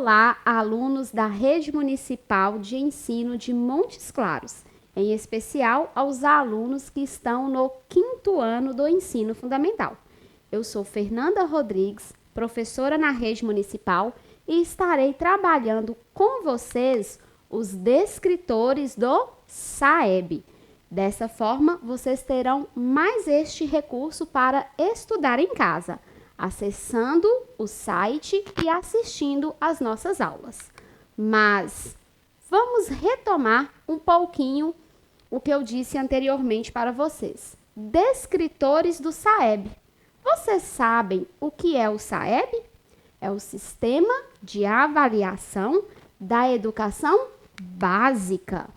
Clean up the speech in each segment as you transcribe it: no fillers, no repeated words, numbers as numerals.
Olá, alunos da Rede Municipal de Ensino de Montes Claros, em especial aos alunos que estão no 5º ano do ensino fundamental. Eu sou Fernanda Rodrigues, professora na Rede Municipal, e estarei trabalhando com vocês os descritores do SAEB. Dessa forma, vocês terão mais este recurso para estudar em casa, acessando o site e assistindo às nossas aulas. Mas vamos retomar um pouquinho o que eu disse anteriormente para vocês. Descritores do SAEB. Vocês sabem o que é o SAEB? É o Sistema de Avaliação da Educação Básica.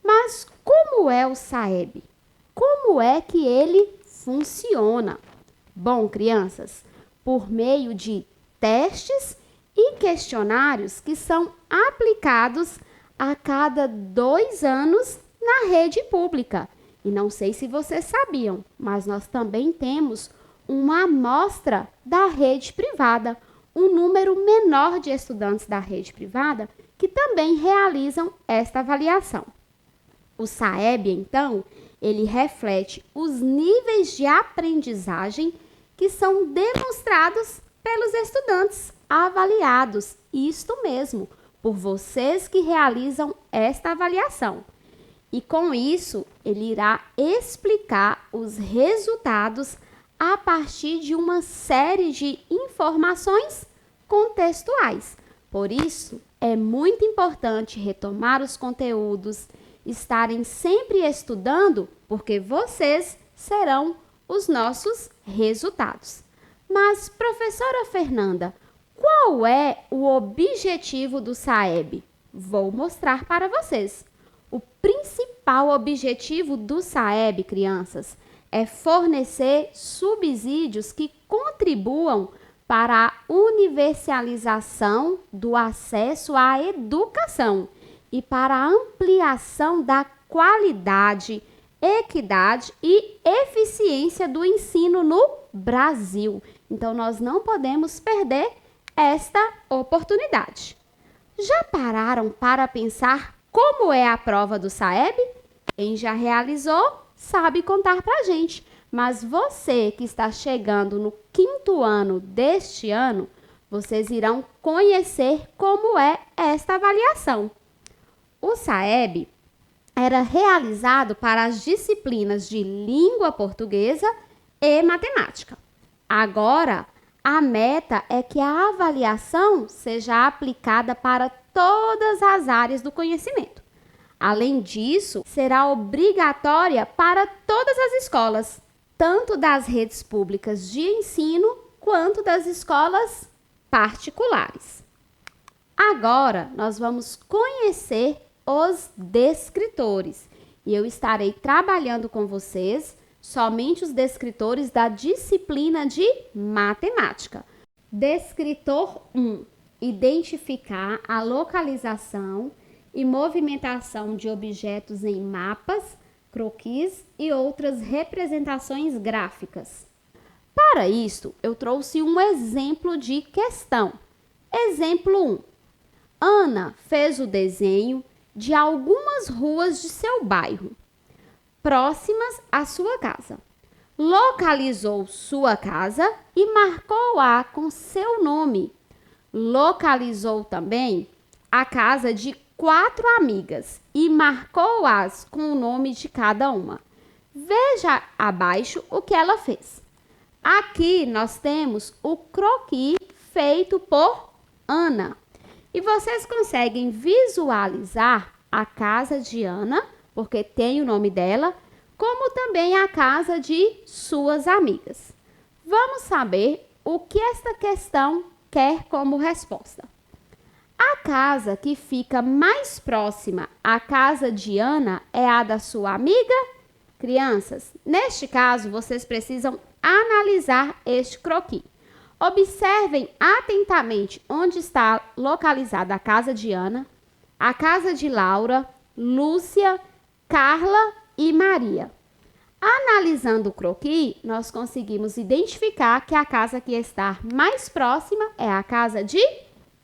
Mas como é o SAEB? Como é que ele funciona? Bom, crianças, por meio de testes e questionários que são aplicados a cada 2 anos na rede pública. E não sei se vocês sabiam, mas nós também temos uma amostra da rede privada, um número menor de estudantes da rede privada que também realizam esta avaliação. O SAEB, então, ele reflete os níveis de aprendizagem que são demonstrados pelos estudantes avaliados. Isto mesmo, por vocês que realizam esta avaliação. E com isso, ele irá explicar os resultados a partir de uma série de informações contextuais. Por isso, é muito importante retomar os conteúdos, estarem sempre estudando, porque vocês serão os nossos resultados. Mas, professora Fernanda, qual é o objetivo do SAEB? Vou mostrar para vocês. O principal objetivo do SAEB, crianças, é fornecer subsídios que contribuam para a universalização do acesso à educação e para a ampliação da qualidade, equidade e eficiência do ensino no Brasil. Então, nós não podemos perder esta oportunidade. Já pararam para pensar como é a prova do SAEB? Quem já realizou sabe contar para a gente. Mas você que está chegando no 5º ano deste ano, vocês irão conhecer como é esta avaliação. O SAEB era realizado para as disciplinas de língua portuguesa e matemática. Agora, a meta é que a avaliação seja aplicada para todas as áreas do conhecimento. Além disso, será obrigatória para todas as escolas, tanto das redes públicas de ensino quanto das escolas particulares. Agora, nós vamos conhecer os descritores e eu estarei trabalhando com vocês somente os descritores da disciplina de matemática. Descritor 1. Identificar a localização e movimentação de objetos em mapas, croquis e outras representações gráficas. Para isso, eu trouxe um exemplo de questão. Exemplo 1. Ana fez o desenho de algumas ruas de seu bairro, próximas à sua casa. Localizou sua casa e marcou-a com seu nome. Localizou também a casa de 4 amigas e marcou-as com o nome de cada uma. Veja abaixo o que ela fez. Aqui nós temos o croquis feito por Ana. E vocês conseguem visualizar a casa de Ana, porque tem o nome dela, como também a casa de suas amigas. Vamos saber o que esta questão quer como resposta. A casa que fica mais próxima à casa de Ana é a da sua amiga? Crianças, neste caso, vocês precisam analisar este croquis. Observem atentamente onde está localizada a casa de Ana, a casa de Laura, Lúcia, Carla e Maria. Analisando o croquis, nós conseguimos identificar que a casa que está mais próxima é a casa de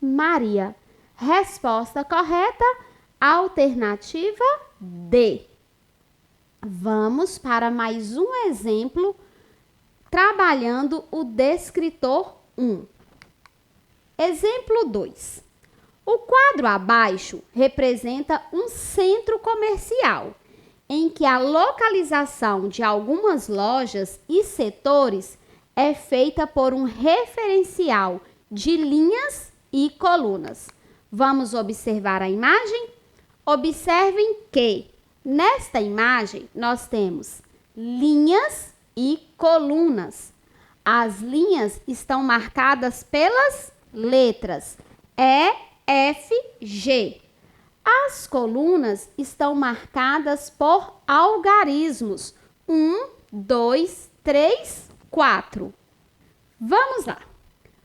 Maria. Resposta correta, alternativa D. Vamos para mais um exemplo, trabalhando o descritor 1. Exemplo 2. O quadro abaixo representa um centro comercial, em que a localização de algumas lojas e setores é feita por um referencial de linhas e colunas. Vamos observar a imagem? Observem que nesta imagem nós temos linhas e colunas. As linhas estão marcadas pelas letras E, F, G. As colunas estão marcadas por algarismos 1, 2, 3, 4. Vamos lá.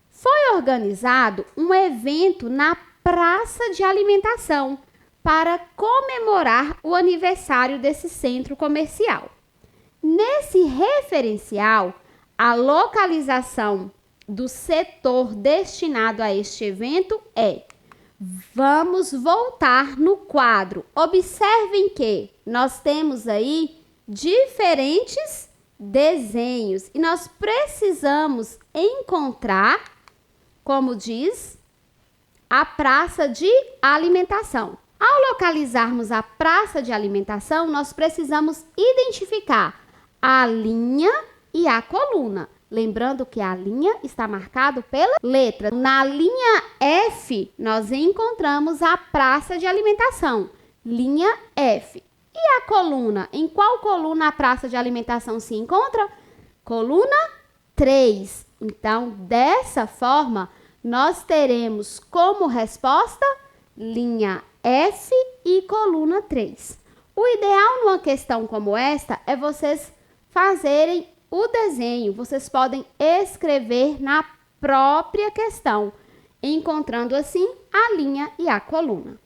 Foi organizado um evento na praça de alimentação para comemorar o aniversário desse centro comercial. Nesse referencial, a localização do setor destinado a este evento é. Vamos voltar no quadro. Observem que nós temos aí diferentes desenhos e nós precisamos encontrar, como diz, a praça de alimentação. Ao localizarmos a praça de alimentação, nós precisamos identificar a linha e a coluna. Lembrando que a linha está marcada pela letra. Na linha F, nós encontramos a praça de alimentação. Linha F. E a coluna? Em qual coluna a praça de alimentação se encontra? Coluna 3. Então, dessa forma, nós teremos como resposta linha F e coluna 3. O ideal numa questão como esta é vocês fazerem o desenho. Vocês podem escrever na própria questão, encontrando assim a linha e a coluna.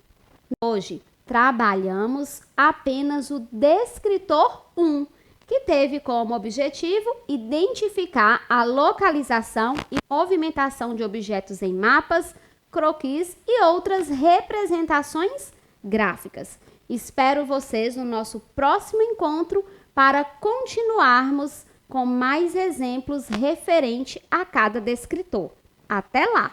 Hoje trabalhamos apenas o descritor 1, que teve como objetivo identificar a localização e movimentação de objetos em mapas, croquis e outras representações gráficas. Espero vocês no nosso próximo encontro para continuarmos com mais exemplos referente a cada descritor. Até lá!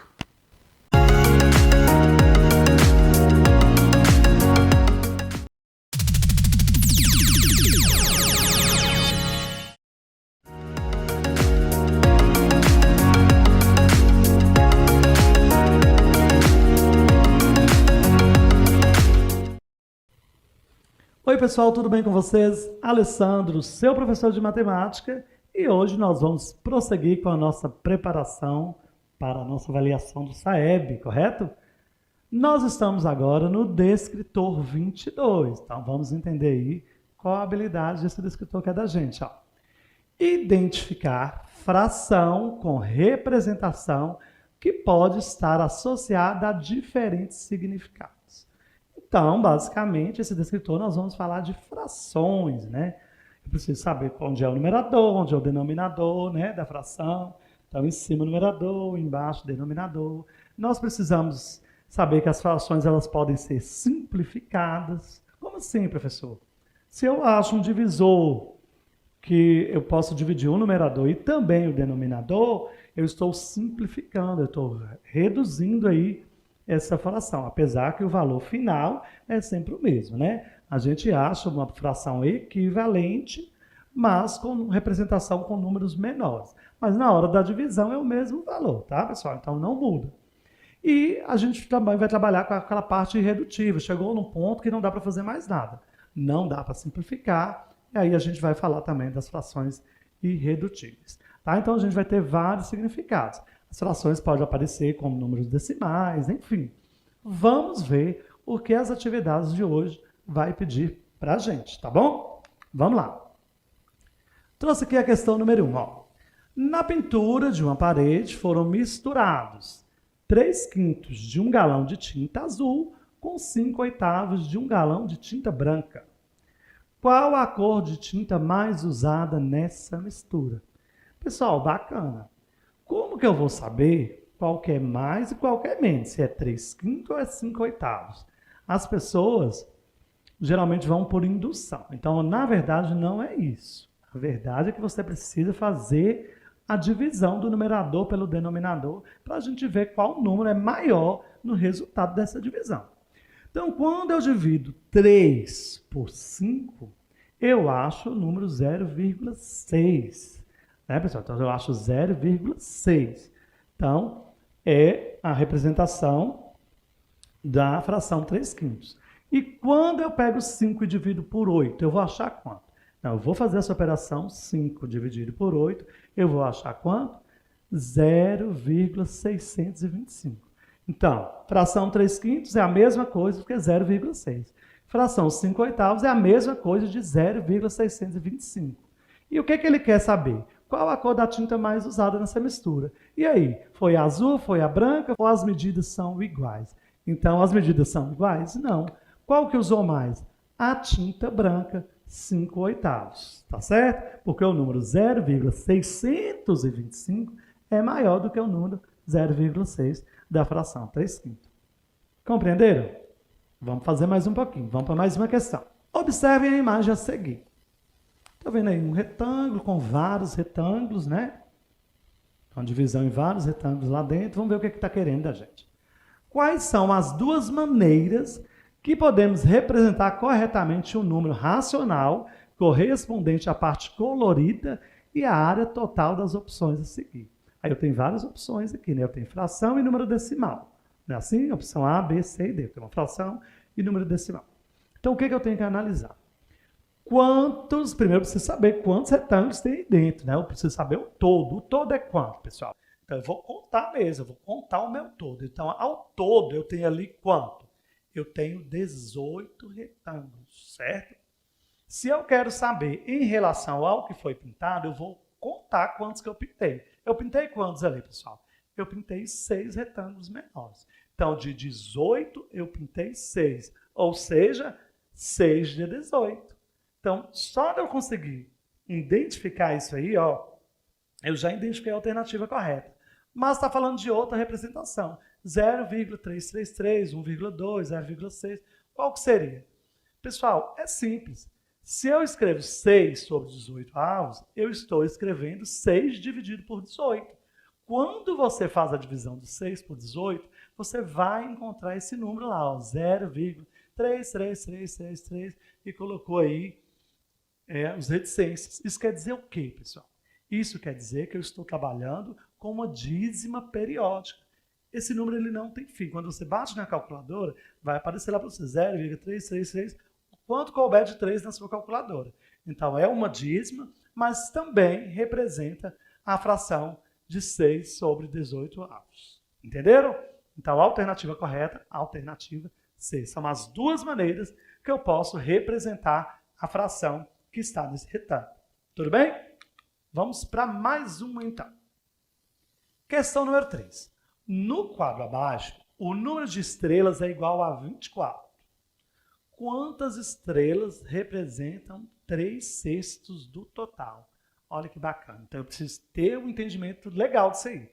Oi pessoal, tudo bem com vocês? Alessandro, seu professor de matemática, e hoje nós vamos prosseguir com a nossa preparação para a nossa avaliação do SAEB, correto? Nós estamos agora no descritor 22, então vamos entender aí qual a habilidade desse descritor que é da gente. Ó. Identificar fração com representação que pode estar associada a diferentes significados. Então, basicamente, esse descritor nós vamos falar de frações, né? Eu preciso saber onde é o numerador, onde é o denominador, né, da fração. Então, em cima o numerador, embaixo o denominador. Nós precisamos saber que as frações elas podem ser simplificadas. Como assim, professor? Se eu acho um divisor que eu posso dividir o numerador e também o denominador, eu estou simplificando, eu estou reduzindo aí essa fração, apesar que o valor final é sempre o mesmo, né? A gente acha uma fração equivalente, mas com representação com números menores. Mas na hora da divisão é o mesmo valor, tá, pessoal? Então não muda. E a gente também vai trabalhar com aquela parte irredutível. Chegou num ponto que não dá para fazer mais nada. Não dá para simplificar, e aí a gente vai falar também das frações irredutíveis. Tá? Então a gente vai ter vários significados. As frações podem aparecer como números decimais, enfim. Vamos ver o que as atividades de hoje vai pedir para a gente, tá bom? Vamos lá. Trouxe aqui a questão número 1. Ó. Na pintura de uma parede foram misturados 3/5 de um galão de tinta azul com 5/8 de um galão de tinta branca. Qual a cor de tinta mais usada nessa mistura? Pessoal, bacana. Como que eu vou saber qual que é mais e qual que é menos, se é 3/5 ou é 5/8. As pessoas geralmente vão por indução. Então, na verdade, não é isso. A verdade é que você precisa fazer a divisão do numerador pelo denominador para a gente ver qual número é maior no resultado dessa divisão. Então, quando eu divido 3 por 5, eu acho o número 0,6. Né, pessoal? Então, eu acho 0,6. Então, é a representação da fração 3/5. E quando eu pego 5 e divido por 8, eu vou achar quanto? Não, eu vou fazer essa operação, 5 dividido por 8, eu vou achar quanto? 0,625. Então, fração 3/5 é a mesma coisa do que 0,6. Fração 5/8 é a mesma coisa de 0,625. E o que ele quer saber? Qual a cor da tinta mais usada nessa mistura? E aí, foi a azul, foi a branca, ou as medidas são iguais? Então, as medidas são iguais? Não. Qual que usou mais? A tinta branca, 5/8, tá certo? Porque o número 0,625 é maior do que o número 0,6 da fração 3/5. Compreenderam? Vamos fazer mais um pouquinho, vamos para mais uma questão. Observem a imagem a seguir. Está vendo aí um retângulo com vários retângulos, né? Uma divisão em vários retângulos lá dentro. Vamos ver o que está querendo da gente. Quais são as duas maneiras que podemos representar corretamente um número racional correspondente à parte colorida e à área total das opções a seguir? Aí eu tenho várias opções aqui, né? Eu tenho fração e número decimal. Não é assim? Opção A, B, C e D. Eu tenho uma fração e número decimal. Então, o que eu tenho que analisar? Primeiro eu preciso saber quantos retângulos tem aí dentro, né? Eu preciso saber o todo. O todo é quanto, pessoal? Então, eu vou contar mesmo, eu vou contar o meu todo. Então, ao todo, eu tenho ali quanto? Eu tenho 18 retângulos, certo? Se eu quero saber em relação ao que foi pintado, eu vou contar quantos que eu pintei. Eu pintei quantos ali, pessoal? Eu pintei 6 retângulos menores. Então, de 18, eu pintei 6. Ou seja, 6 de 18. Então, só de eu conseguir identificar isso aí, ó, eu já identifiquei a alternativa correta. Mas está falando de outra representação. 0,333, 1,2, 0,6. Qual que seria? Pessoal, é simples. Se eu escrevo 6 sobre 18 avos, eu estou escrevendo 6 dividido por 18. Quando você faz a divisão de 6 por 18, você vai encontrar esse número lá, 0,33333, e colocou aí os reticências. Isso quer dizer o quê, pessoal? Isso quer dizer que eu estou trabalhando com uma dízima periódica. Esse número ele não tem fim. Quando você bate na calculadora, vai aparecer lá para você 0,333, quanto couber de 3 na sua calculadora. Então, é uma dízima, mas também representa a fração de 6 sobre 18 avos. Entenderam? Então, a alternativa correta, a alternativa C. São as duas maneiras que eu posso representar a fração que está nesse retângulo. Tudo bem? Vamos para mais uma, então. Questão número 3. No quadro abaixo, o número de estrelas é igual a 24. Quantas estrelas representam 3/6 do total? Olha que bacana. Então, eu preciso ter um entendimento legal disso aí.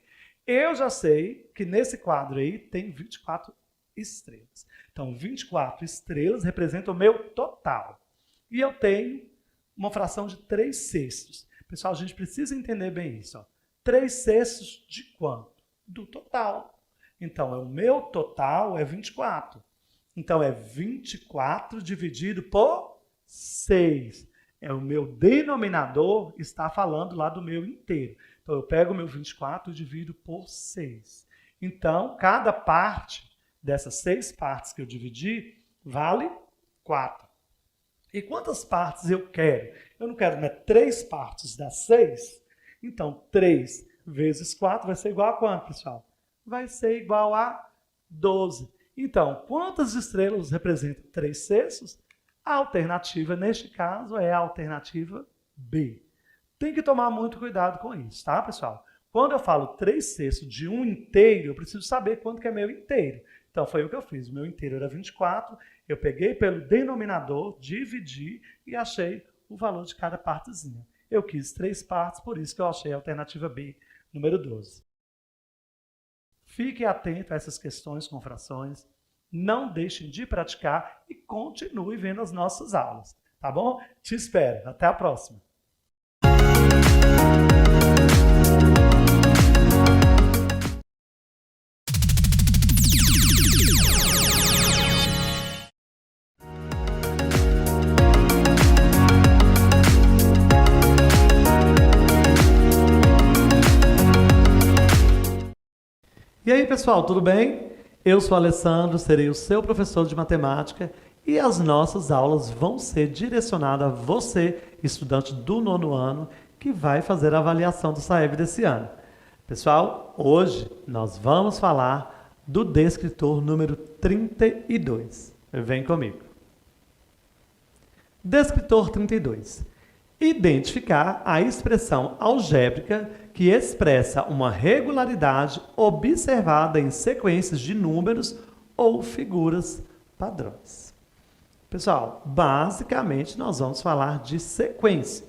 Eu já sei que nesse quadro aí tem 24 estrelas. Então, 24 estrelas representam o meu total. E eu tenho uma fração de 3/6. Pessoal, a gente precisa entender bem isso. Ó. 3/6 de quanto? Do total. Então, o meu total é 24. Então, é 24 dividido por 6. É o meu denominador está falando lá do meu inteiro. Então, eu pego o meu 24 e divido por 6. Então, cada parte dessas 6 partes que eu dividi vale 4. E quantas partes eu quero? Eu não quero, né? 3 partes dá 6. Então, 3 vezes 4 vai ser igual a quanto, pessoal? Vai ser igual a 12. Então, quantas estrelas representam 3/6? A alternativa, neste caso, é a alternativa B. Tem que tomar muito cuidado com isso, tá, pessoal? Quando eu falo 3/6 de um inteiro, eu preciso saber quanto que é meu inteiro. Então, foi o que eu fiz. O meu inteiro era 24, eu peguei pelo denominador, dividi e achei o valor de cada partezinha. Eu quis 3 partes, por isso que eu achei a alternativa B, número 12. Fique atento a essas questões com frações. Não deixem de praticar e continue vendo as nossas aulas, tá bom? Te espero. Até a próxima. E aí, pessoal, tudo bem? Eu sou Alessandro, serei o seu professor de matemática e as nossas aulas vão ser direcionadas a você, estudante do 9º ano, que vai fazer a avaliação do SAEB desse ano. Pessoal, hoje nós vamos falar do descritor número 32. Vem comigo. Descritor 32. Identificar a expressão algébrica que expressa uma regularidade observada em sequências de números ou figuras padrões. Pessoal, basicamente nós vamos falar de sequência.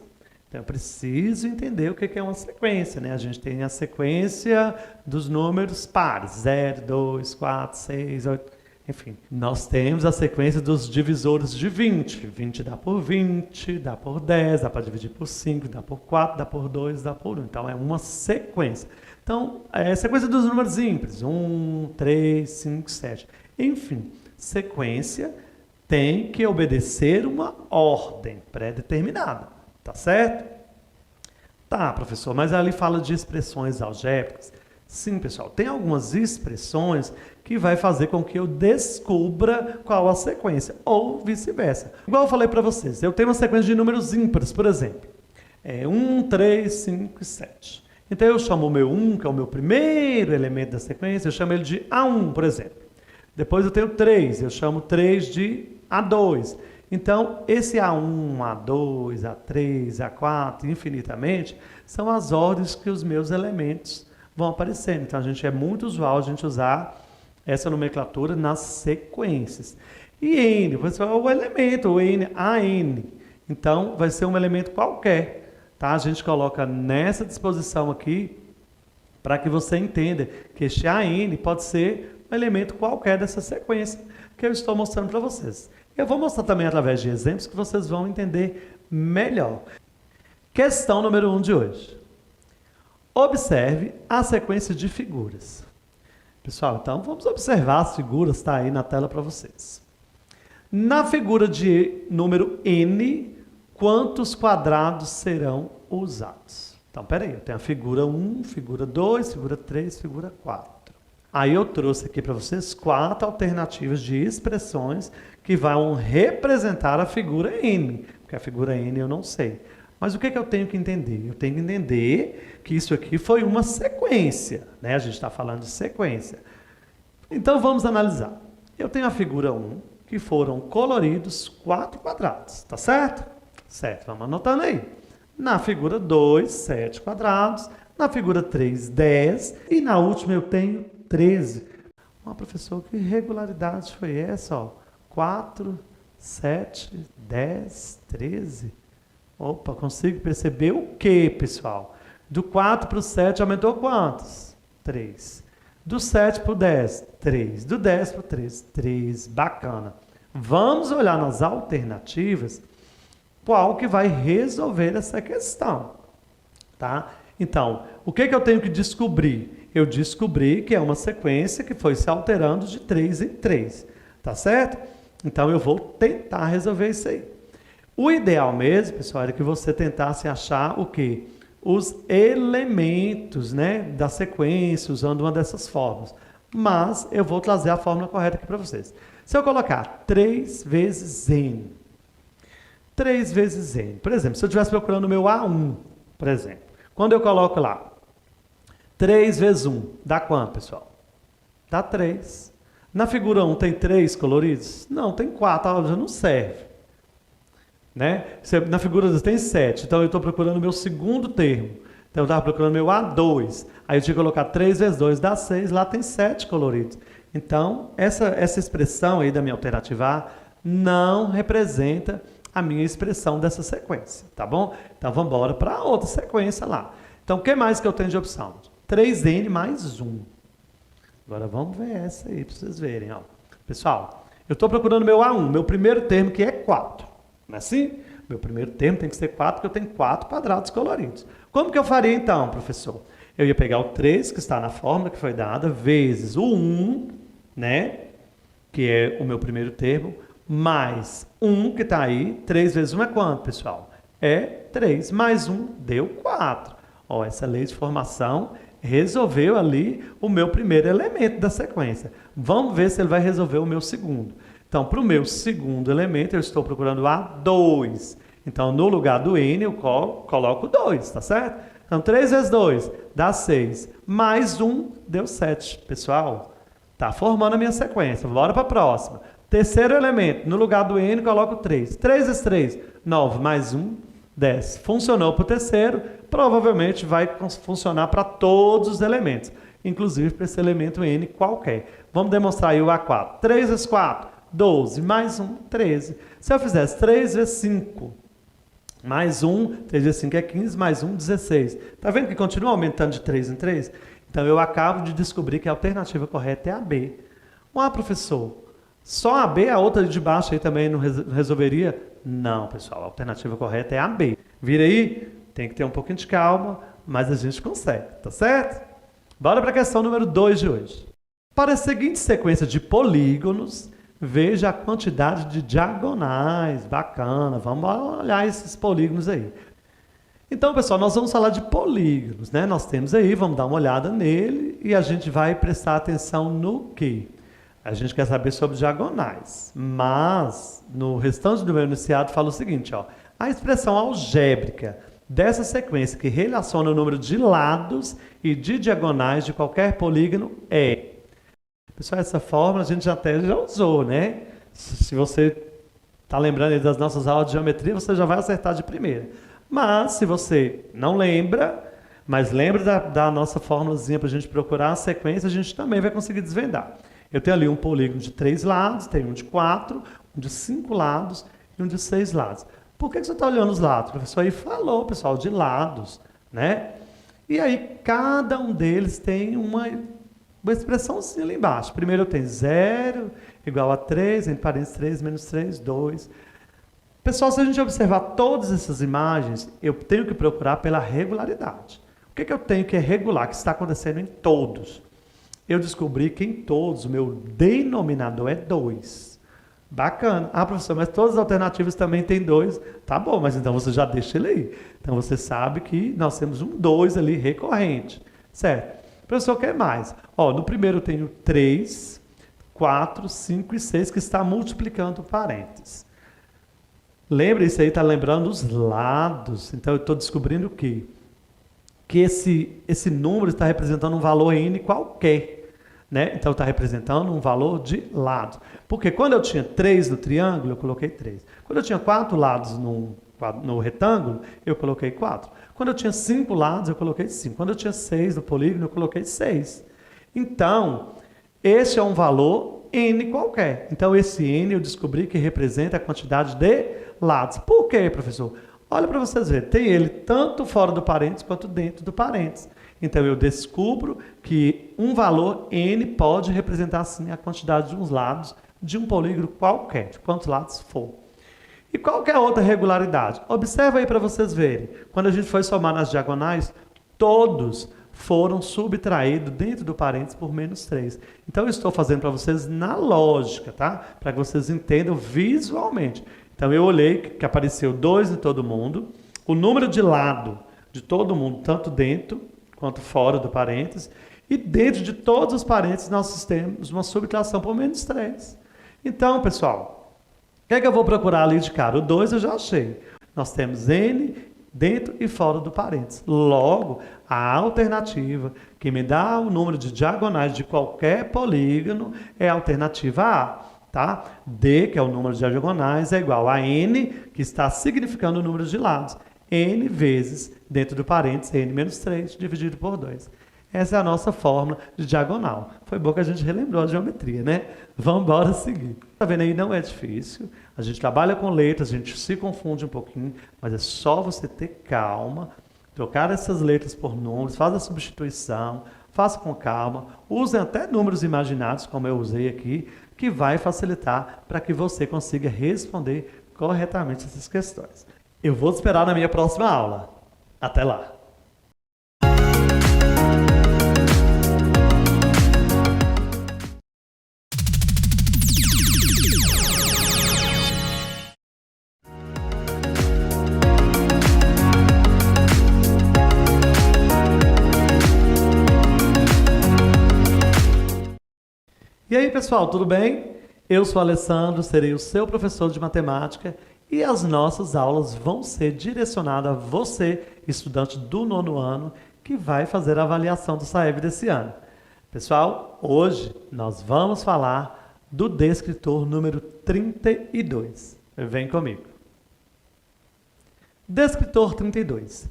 Então, eu preciso entender o que é uma sequência, né? A gente tem a sequência dos números pares, 0, 2, 4, 6, 8... Enfim, nós temos a sequência dos divisores de 20. 20 dá por 20, dá por 10, dá para dividir por 5, dá por 4, dá por 2, dá por 1. Então, é uma sequência. Então, é a sequência dos números ímpares. 1, 3, 5, 7. Enfim, sequência tem que obedecer uma ordem pré-determinada. Tá certo? Tá, professor, mas ali fala de expressões algébricas. Sim, pessoal, tem algumas expressões que vai fazer com que eu descubra qual a sequência, ou vice-versa. Igual eu falei para vocês, eu tenho uma sequência de números ímpares, por exemplo. 1, 3, 5 e 7. Então eu chamo o meu 1, que é o meu primeiro elemento da sequência, eu chamo ele de A1, por exemplo. Depois eu tenho 3, eu chamo 3 de A2. Então, esse A1, A2, A3, A4, infinitamente, são as ordens que os meus elementos vão aparecendo. Então, é muito usual a gente usar essa nomenclatura nas sequências. E N, é o elemento, o N, AN. Então, vai ser um elemento qualquer. Tá? A gente coloca nessa disposição aqui para que você entenda que este AN pode ser um elemento qualquer dessa sequência que eu estou mostrando para vocês. Eu vou mostrar também através de exemplos que vocês vão entender melhor. Questão número 1 de hoje. Observe a sequência de figuras. Pessoal, então vamos observar as figuras, está aí na tela para vocês. Na figura de número N, quantos quadrados serão usados? Então, peraí, eu tenho a figura 1, figura 2, figura 3, figura 4. Aí eu trouxe aqui para vocês 4 alternativas de expressões que vão representar a figura N, porque a figura N eu não sei. Mas o que eu tenho que entender? Eu tenho que entender que isso aqui foi uma sequência, né? A gente está falando de sequência. Então vamos analisar. Eu tenho a figura 1, que foram coloridos 4 quadrados, tá certo? Certo, vamos anotando aí. Na figura 2, 7 quadrados. Na figura 3, 10. E na última eu tenho 13. Professor, que regularidade foi essa? Ó? 4, 7, 10, 13. Opa, consigo perceber o que, pessoal? Do 4 para o 7 aumentou quantos? 3. Do 7 para o 10, 3. Do 10 para o 13, 3. Bacana. Vamos olhar nas alternativas qual que vai resolver essa questão. Tá? Então, o que eu tenho que descobrir? Eu descobri que é uma sequência que foi se alterando de 3 em 3. Tá certo? Então, eu vou tentar resolver isso aí. O ideal mesmo, pessoal, era que você tentasse achar o quê? Os elementos, né, da sequência, usando uma dessas fórmulas. Mas eu vou trazer a fórmula correta aqui para vocês. Se eu colocar 3 vezes N, 3 vezes N, por exemplo, se eu estivesse procurando o meu A1, por exemplo, quando eu coloco lá 3 vezes 1, dá quanto, pessoal? Dá 3. Na figura 1 tem 3 coloridos? Não, tem 4, já não serve. Né? Na figura 2 tem 7, então eu estou procurando o meu segundo termo. Então eu estava procurando meu A2. Aí eu tinha que colocar 3 vezes 2 dá 6, lá tem 7 coloridos. Então, essa expressão aí da minha alternativa A não representa a minha expressão dessa sequência, tá bom? Então vamos embora para a outra sequência lá. Então o que mais que eu tenho de opção? 3N mais 1. Agora vamos ver essa aí para vocês verem. Ó. Pessoal, eu estou procurando meu A1, meu primeiro termo que é 4. Não é assim? Meu primeiro termo tem que ser 4, porque eu tenho 4 quadrados coloridos. Como que eu faria então, professor? Eu ia pegar o 3, que está na fórmula que foi dada, vezes o 1, né? Que é o meu primeiro termo, mais 1 que está aí. 3 vezes 1 é quanto, pessoal? É 3, mais 1 deu 4. Ó, essa lei de formação resolveu ali o meu primeiro elemento da sequência. Vamos ver se ele vai resolver o meu segundo. Então, para o meu segundo elemento, eu estou procurando A2. Então, no lugar do N, eu coloco 2, tá certo? Então, 3 vezes 2 dá 6. Mais 1 deu 7. Pessoal, tá formando a minha sequência. Bora para a próxima. Terceiro elemento, no lugar do N, coloco 3. 3 vezes 3, 9. Mais 1, 10. Funcionou para o terceiro, provavelmente vai funcionar para todos os elementos, inclusive para esse elemento N qualquer. Vamos demonstrar aí o A4. 3 vezes 4, 12. Mais 1, 13. Se eu fizesse 3 vezes 5, mais 1, 3 vezes 5 é 15, mais 1, 16. Está vendo que continua aumentando de 3 em 3? Então, eu acabo de descobrir que a alternativa correta é a B. Professor, só a B, a outra de baixo aí também não resolveria? Não, pessoal, a alternativa correta é a B. Vira aí, tem que ter um pouquinho de calma, mas a gente consegue, tá certo? Bora para a questão número 2 de hoje. Para a seguinte sequência de polígonos, veja a quantidade de diagonais. Bacana, vamos olhar esses polígonos aí. Então, pessoal, nós vamos falar de polígonos, né? Nós temos aí, vamos dar uma olhada nele e a gente vai prestar atenção no quê? A gente quer saber sobre diagonais, mas no restante do meu enunciado fala o seguinte, ó, a expressão algébrica dessa sequência que relaciona o número de lados e de diagonais de qualquer polígono é... Pessoal, essa fórmula a gente até já usou, né? Se você está lembrando aí das nossas aulas de geometria, você já vai acertar de primeira. Mas, se você não lembra, mas lembra da nossa fórmulazinha para a gente procurar a sequência, a gente também vai conseguir desvendar. Eu tenho ali um polígono de 3 lados, tenho um de 4, um de 5 lados e um de 6 lados. Por que você está olhando os lados? O professor aí falou, pessoal, de lados, né? E aí, cada um deles tem uma expressãozinha ali embaixo. Primeiro eu tenho 0 igual a 3, entre parênteses 3 menos 3, 2. Pessoal, se a gente observar todas essas imagens, eu tenho que procurar pela regularidade. O que eu tenho que é regular, que está acontecendo em todos? Eu descobri que em todos o meu denominador é 2. Bacana. Professor, mas todas as alternativas também têm 2. Tá bom, mas então você já deixa ele aí. Então você sabe que nós temos um 2 ali recorrente. Certo? Professor, o que mais? No primeiro eu tenho 3, 4, 5 e 6 que está multiplicando parênteses. Lembra isso aí, está lembrando os lados. Então, eu estou descobrindo o quê? Que esse número está representando um valor N qualquer. Né? Então, está representando um valor de lados. Porque quando eu tinha 3 no triângulo, eu coloquei 3. Quando eu tinha 4 lados no retângulo, eu coloquei 4. Quando eu tinha 5 lados, eu coloquei 5. Quando eu tinha 6 no polígono, eu coloquei 6. Então, esse é um valor N qualquer. Então, esse N eu descobri que representa a quantidade de lados. Por quê, professor? Olha para vocês verem. Tem ele tanto fora do parênteses quanto dentro do parênteses. Então, eu descubro que um valor N pode representar, sim, a quantidade de uns lados de um polígono qualquer, de quantos lados for. E qual que é a outra regularidade? Observa aí para vocês verem. Quando a gente foi somar nas diagonais, todos foram subtraídos dentro do parênteses por menos 3. Então, eu estou fazendo para vocês na lógica, tá? Para que vocês entendam visualmente. Então, eu olhei que apareceu 2 em todo mundo. O número de lado de todo mundo, tanto dentro quanto fora do parênteses. E dentro de todos os parênteses, nós temos uma subtração por menos 3. Então, pessoal, o que é que eu vou procurar ali de cara? O 2 eu já achei. Nós temos N dentro e fora do parênteses. Logo, a alternativa que me dá o número de diagonais de qualquer polígono é a alternativa A. Tá? D, que é o número de diagonais, é igual a N, que está significando o número de lados. N vezes, dentro do parênteses, N menos 3, dividido por 2. Essa é a nossa fórmula de diagonal. Foi bom que a gente relembrou a geometria, né? Vamos embora seguir. Tá vendo aí? Não é difícil. A gente trabalha com letras, a gente se confunde um pouquinho, mas é só você ter calma, trocar essas letras por números, faz a substituição, faça com calma, usem até números imaginados, como eu usei aqui, que vai facilitar para que você consiga responder corretamente essas questões. Eu vou te esperar na minha próxima aula. Até lá! E aí, pessoal, tudo bem? Eu sou Alessandro, serei o seu professor de matemática e as nossas aulas vão ser direcionadas a você, estudante do 9º ano, que vai fazer a avaliação do SAEB desse ano. Pessoal, hoje nós vamos falar do descritor número 32. Vem comigo. Descritor 32.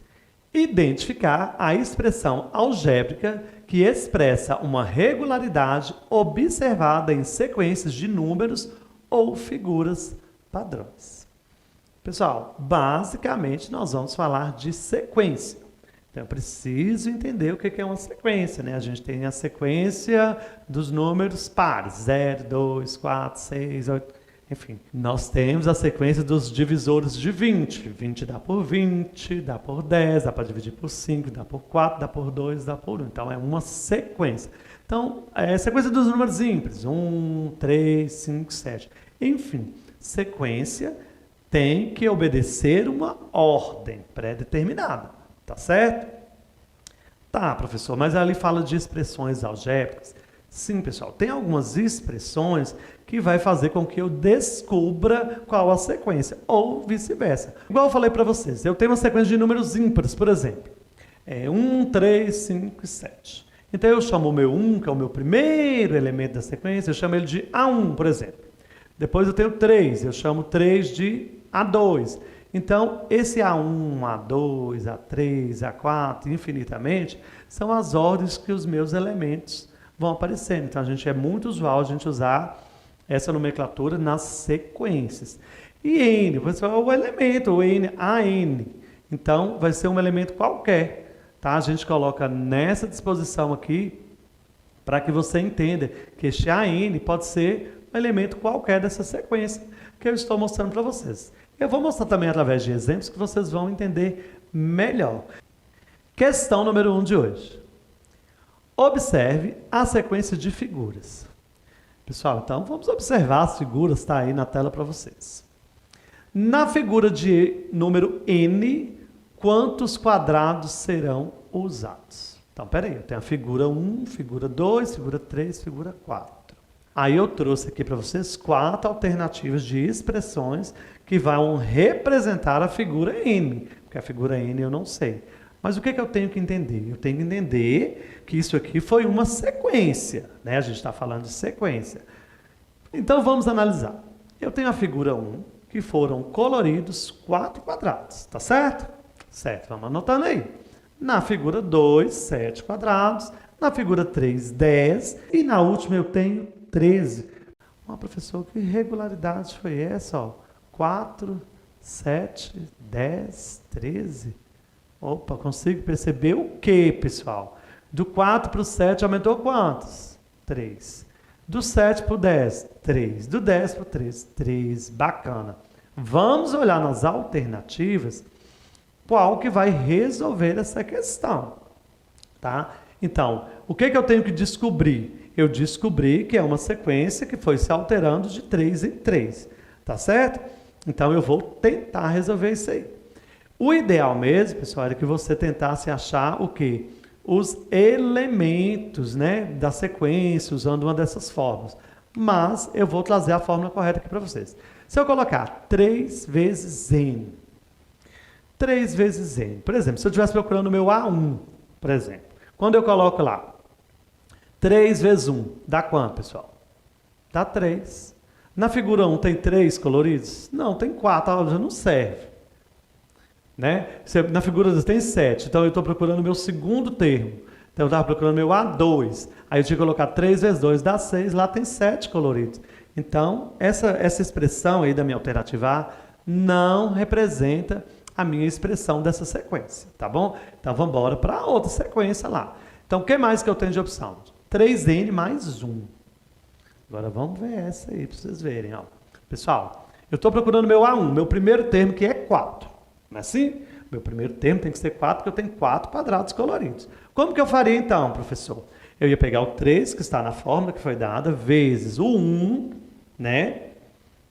Identificar a expressão algébrica que expressa uma regularidade observada em sequências de números ou figuras padrões. Pessoal, basicamente nós vamos falar de sequência. Então, eu preciso entender o que é uma sequência, né? A gente tem a sequência dos números pares, 0, 2, 4, 6, 8... Enfim, nós temos a sequência dos divisores de 20. 20 dá por 20, dá por 10, dá para dividir por 5, dá por 4, dá por 2, dá por 1. Então, é uma sequência. Então, é a sequência dos números ímpares. 1, 3, 5, 7. Enfim, sequência tem que obedecer uma ordem pré-determinada. Tá certo? Tá, professor, mas ali fala de expressões algébricas. Sim, pessoal, tem algumas expressões que vai fazer com que eu descubra qual a sequência, ou vice-versa. Igual eu falei para vocês, eu tenho uma sequência de números ímpares, por exemplo. 1, 3, 5 e 7. Então eu chamo o meu 1, que é o meu primeiro elemento da sequência, eu chamo ele de A1, por exemplo. Depois eu tenho 3, eu chamo 3 de A2. Então, esse A1, A2, A3, A4, infinitamente, são as ordens que os meus elementos vão aparecendo. Então, é muito usual a gente usar essa nomenclatura nas sequências. E N, pessoal, é o elemento, o N, AN. Então, vai ser um elemento qualquer. Tá? A gente coloca nessa disposição aqui para que você entenda que este AN pode ser um elemento qualquer dessa sequência que eu estou mostrando para vocês. Eu vou mostrar também através de exemplos que vocês vão entender melhor. Questão número 1 de hoje. Observe a sequência de figuras. Pessoal, então vamos observar as figuras, está aí na tela para vocês. Na figura de número N, quantos quadrados serão usados? Então, peraí, eu tenho a figura 1, figura 2, figura 3, figura 4. Aí eu trouxe aqui para vocês 4 alternativas de expressões que vão representar a figura N, porque a figura N eu não sei. Mas o que eu tenho que entender? Eu tenho que entender que isso aqui foi uma sequência, né? A gente está falando de sequência. Então vamos analisar. Eu tenho a figura 1, que foram coloridos 4 quadrados, tá certo? Certo, vamos anotando aí. Na figura 2, 7 quadrados. Na figura 3, 10. E na última eu tenho 13. Professor, que regularidade foi essa? Ó? 4, 7, 10, 13. Opa, consigo perceber o que, pessoal? Do 4 para o 7 aumentou quantos? 3. Do 7 para o 10, 3. Do 10 para o 13, 3. Bacana. Vamos olhar nas alternativas qual que vai resolver essa questão. Tá? Então, o que eu tenho que descobrir? Eu descobri que é uma sequência que foi se alterando de 3 em 3. Tá certo? Então, eu vou tentar resolver isso aí. O ideal mesmo, pessoal, era que você tentasse achar o quê? Os elementos, né, da sequência, usando uma dessas fórmulas. Mas eu vou trazer a fórmula correta aqui para vocês. Se eu colocar 3 vezes N, 3 vezes N, por exemplo, se eu estivesse procurando o meu A1, por exemplo, quando eu coloco lá 3 vezes 1, dá quanto, pessoal? Dá 3. Na figura 1 tem 3 coloridos? Não, tem 4, já não serve. Né? Na figura 2 tem 7, então eu estou procurando o meu segundo termo. Então eu estava procurando o meu A2. Aí eu tinha que colocar 3 vezes 2 dá 6, lá tem 7 coloridos. Então, essa expressão aí da minha alternativa A não representa a minha expressão dessa sequência, tá bom? Então vamos embora para outra sequência lá. Então, o que mais que eu tenho de opção? 3n mais 1. Agora, vamos ver essa aí, para vocês verem. Ó. Pessoal, eu estou procurando meu A1, meu primeiro termo, que é 4. Não é assim? Meu primeiro termo tem que ser 4, porque eu tenho 4 quadrados coloridos. Como que eu faria, então, professor? Eu ia pegar o 3, que está na fórmula que foi dada, vezes o 1, né?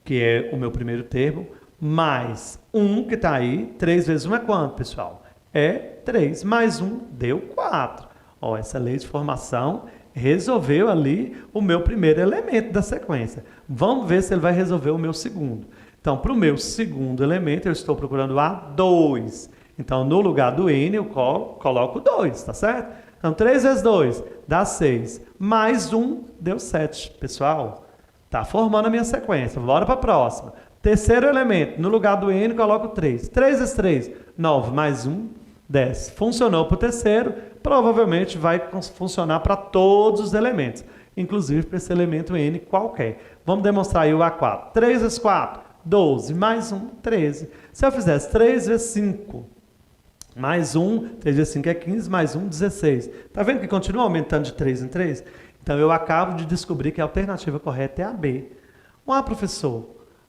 Que é o meu primeiro termo, mais 1, que está aí. 3 vezes 1 é quanto, pessoal? É 3. Mais 1 deu 4. Ó, essa lei de formação resolveu ali o meu primeiro elemento da sequência. Vamos ver se ele vai resolver o meu segundo. Então, para o meu segundo elemento, eu estou procurando A2. Então, no lugar do N, eu coloco 2, tá certo? Então, 3 vezes 2 dá 6. Mais 1 deu 7. Pessoal, tá formando a minha sequência. Bora para a próxima. Terceiro elemento, no lugar do N, coloco 3. 3 vezes 3, 9. Mais 1, 10. Funcionou para o terceiro, provavelmente vai funcionar para todos os elementos, inclusive para esse elemento N qualquer. Vamos demonstrar aí o A4. 3 vezes 4, 12. Mais 1, 13. Se eu fizesse 3 vezes 5, mais 1, 3 vezes 5 é 15, mais 1, 16. Está vendo que continua aumentando de 3 em 3? Então, eu acabo de descobrir que a alternativa correta é a B. Professor,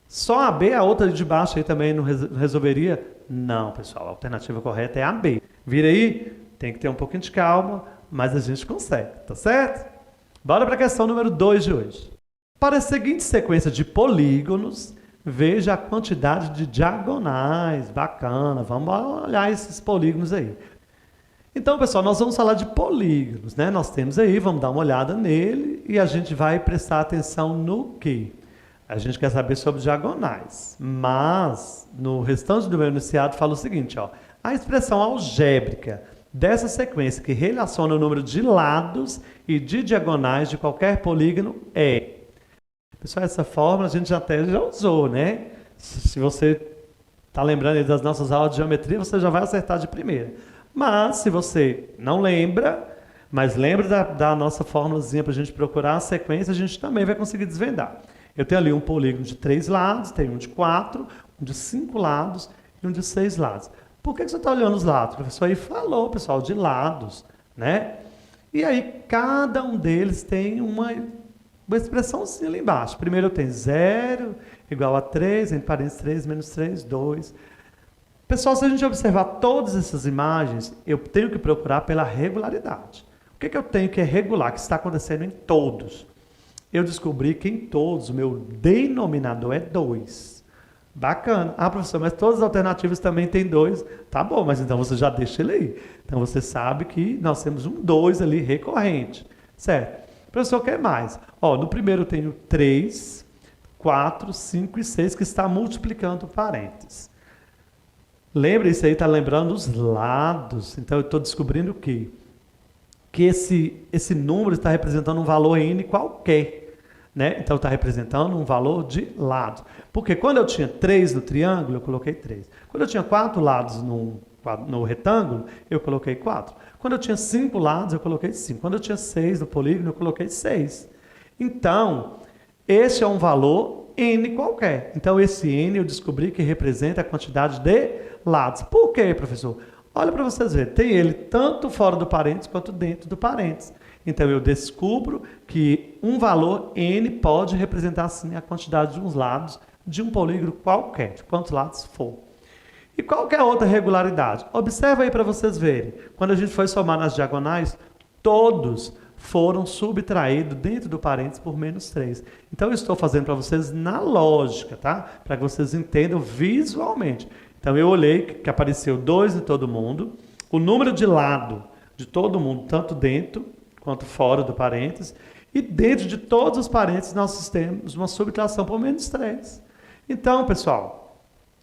só a B, a outra de baixo aí também não resolveria? Não, pessoal, a alternativa correta é a B. Vira aí, tem que ter um pouquinho de calma, mas a gente consegue, tá certo? Bora para a questão número 2 de hoje. Para a seguinte sequência de polígonos, veja a quantidade de diagonais. Bacana, vamos olhar esses polígonos aí. Então, pessoal, nós vamos falar de polígonos, né? Nós temos aí, vamos dar uma olhada nele e a gente vai prestar atenção no quê? A gente quer saber sobre diagonais, mas no restante do meu enunciado fala o seguinte, ó, a expressão algébrica dessa sequência que relaciona o número de lados e de diagonais de qualquer polígono é... Pessoal, essa fórmula a gente até já usou, né? Se você está lembrando aí das nossas aulas de geometria, você já vai acertar de primeira. Mas, se você não lembra, mas lembra da nossa fórmulazinha para a gente procurar a sequência, a gente também vai conseguir desvendar. Eu tenho ali um polígono de 3 lados, tenho um de 4, um de 5 lados e um de 6 lados. Por que você está olhando os lados? O professor aí falou, pessoal, de lados, né? E aí, cada um deles tem uma expressãozinha ali embaixo. Primeiro eu tenho 0 igual a 3, entre parênteses 3 menos 3, 2. Pessoal, se a gente observar todas essas imagens, eu tenho que procurar pela regularidade. O que eu tenho que é regular, que está acontecendo em todos? Eu descobri que em todos o meu denominador é 2. Bacana. Professor, mas todas as alternativas também têm 2. Tá bom, mas então você já deixa ele aí. Então você sabe que nós temos um 2 ali recorrente. Certo? Professor, o que mais? No primeiro eu tenho 3, 4, 5 e 6 que está multiplicando parênteses. Lembra, isso aí está lembrando os lados. Então eu estou descobrindo o quê? Que esse número está representando um valor N qualquer. Né? Então está representando um valor de lados. Porque quando eu tinha 3 no triângulo, eu coloquei 3. Quando eu tinha 4 lados no retângulo, eu coloquei 4. Quando eu tinha 5 lados, eu coloquei 5. Quando eu tinha 6 no polígono, eu coloquei 6. Então, esse é um valor N qualquer. Então, esse N eu descobri que representa a quantidade de lados. Por quê, professor? Olha para vocês verem. Tem ele tanto fora do parênteses quanto dentro do parênteses. Então, eu descubro que um valor N pode representar, sim, a quantidade de uns lados de um polígono qualquer, de quantos lados for. E qual que é a outra regularidade? Observa aí para vocês verem. Quando a gente foi somar nas diagonais, todos foram subtraídos dentro do parênteses por menos 3. Então, eu estou fazendo para vocês na lógica, tá? Para que vocês entendam visualmente. Então, eu olhei que apareceu 2 em todo mundo. O número de lado de todo mundo, tanto dentro quanto fora do parênteses. E dentro de todos os parênteses, nós temos uma subtração por menos 3. Então, pessoal,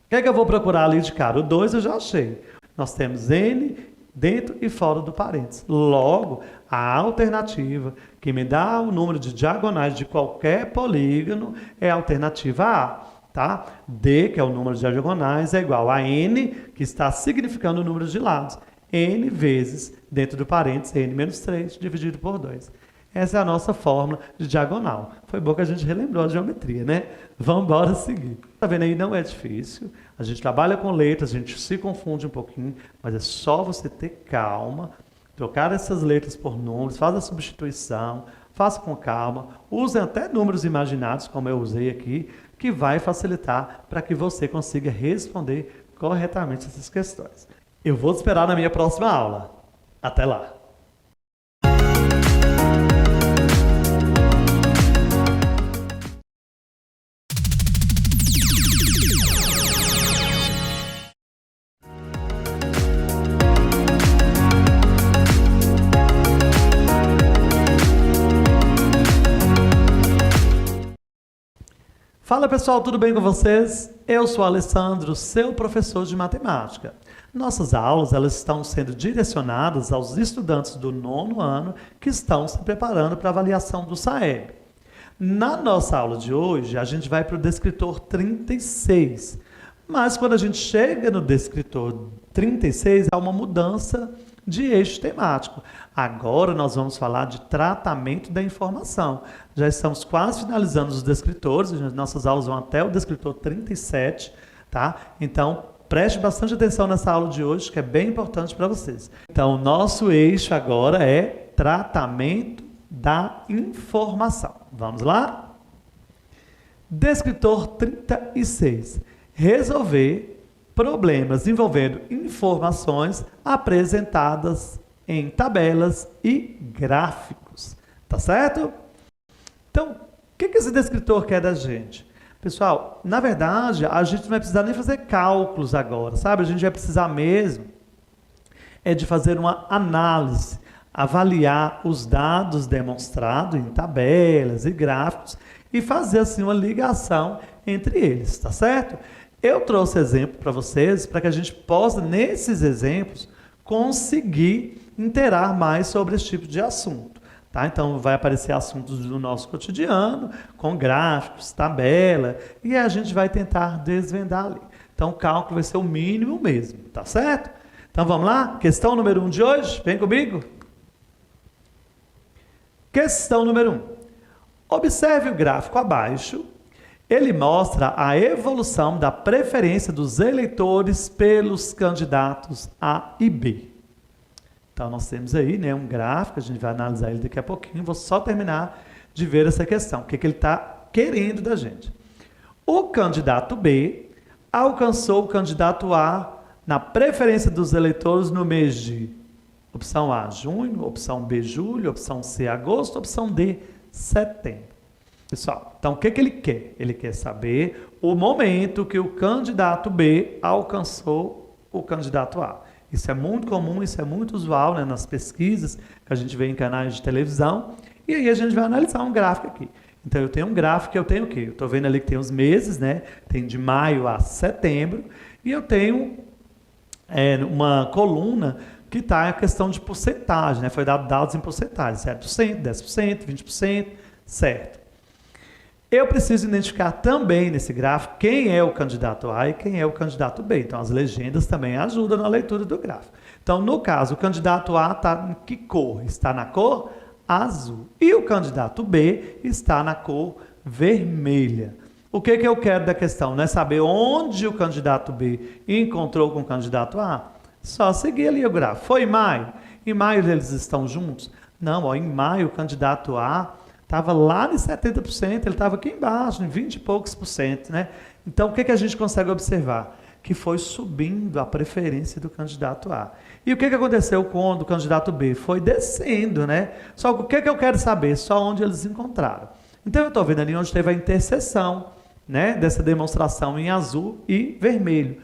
o que é que eu vou procurar ali de cara? O 2 eu já achei. Nós temos N dentro e fora do parênteses. Logo, a alternativa que me dá o número de diagonais de qualquer polígono é a alternativa A. Tá? D, que é o número de diagonais, é igual a N, que está significando o número de lados. N vezes, dentro do parênteses, N menos 3, dividido por 2. Essa é a nossa fórmula de diagonal. Foi bom que a gente relembrou a geometria, né? Vamos embora seguir. Tá vendo aí? Não é difícil. A gente trabalha com letras, a gente se confunde um pouquinho, mas é só você ter calma. Trocar essas letras por números, faz a substituição, faça com calma, usem até números imaginados, como eu usei aqui, que vai facilitar para que você consiga responder corretamente essas questões. Eu vou te esperar na minha próxima aula. Até lá! Fala pessoal, tudo bem com vocês? Eu sou o Alessandro, seu professor de matemática. Nossas aulas elas estão sendo direcionadas aos estudantes do 9º ano que estão se preparando para a avaliação do SAEB. Na nossa aula de hoje, a gente vai para o descritor 36. Mas quando a gente chega no descritor 36, há uma mudança de eixo temático. Agora nós vamos falar de tratamento da informação. Já estamos quase finalizando os descritores, nossas aulas vão até o descritor 37, tá? Então, preste bastante atenção nessa aula de hoje, que é bem importante para vocês. Então, o nosso eixo agora é tratamento da informação. Vamos lá? Descritor 36. Resolver problemas envolvendo informações apresentadas em tabelas e gráficos. Tá certo? Então, o que esse descritor quer da gente? Pessoal, na verdade, a gente não vai precisar nem fazer cálculos agora, sabe? A gente vai precisar mesmo de fazer uma análise, avaliar os dados demonstrados em tabelas e gráficos e fazer assim uma ligação entre eles, tá certo? Eu trouxe exemplo para vocês, para que a gente possa, nesses exemplos, conseguir interar mais sobre esse tipo de assunto. Tá? Então, vai aparecer assuntos do nosso cotidiano, com gráficos, tabela, e a gente vai tentar desvendar ali. Então, o cálculo vai ser o mínimo mesmo, tá certo? Então, vamos lá? Questão número 1 de hoje, vem comigo. Questão número 1. Observe o gráfico abaixo. Ele mostra a evolução da preferência dos eleitores pelos candidatos A e B. Então, nós temos aí, né, um gráfico, a gente vai analisar ele daqui a pouquinho, vou só terminar de ver essa questão, o que ele está querendo da gente. O candidato B alcançou o candidato A na preferência dos eleitores no mês de opção A, junho, opção B, julho, opção C, agosto, opção D, setembro. Pessoal, então o que ele quer? Ele quer saber o momento que o candidato B alcançou o candidato A. Isso é muito comum, isso é muito usual, né, nas pesquisas que a gente vê em canais de televisão. E aí a gente vai analisar um gráfico aqui. Então eu tenho um gráfico que eu tenho o quê? Eu estou vendo ali que tem os meses, né? Tem de maio a setembro. E eu tenho uma coluna que está a questão de porcentagem, né? Foi dado dados em porcentagem, 7%, 10%, 20%, certo. Eu preciso identificar também nesse gráfico quem é o candidato A e quem é o candidato B. Então, as legendas também ajudam na leitura do gráfico. Então, no caso, o candidato A está em que cor? Está na cor azul. E o candidato B está na cor vermelha. O que eu quero da questão? Não é saber onde o candidato B encontrou com o candidato A? Só seguir ali o gráfico. Foi em maio? Em maio eles estão juntos? Não, ó, em maio o candidato A estava lá em 70%, ele estava aqui embaixo, em 20 e poucos por cento, né? Então, o que a gente consegue observar? Que foi subindo a preferência do candidato A. E o que aconteceu quando o candidato B? Foi descendo, né? Só que o que eu quero saber? Só onde eles encontraram. Então, eu estou vendo ali onde teve a interseção, né, dessa demonstração em azul e vermelho.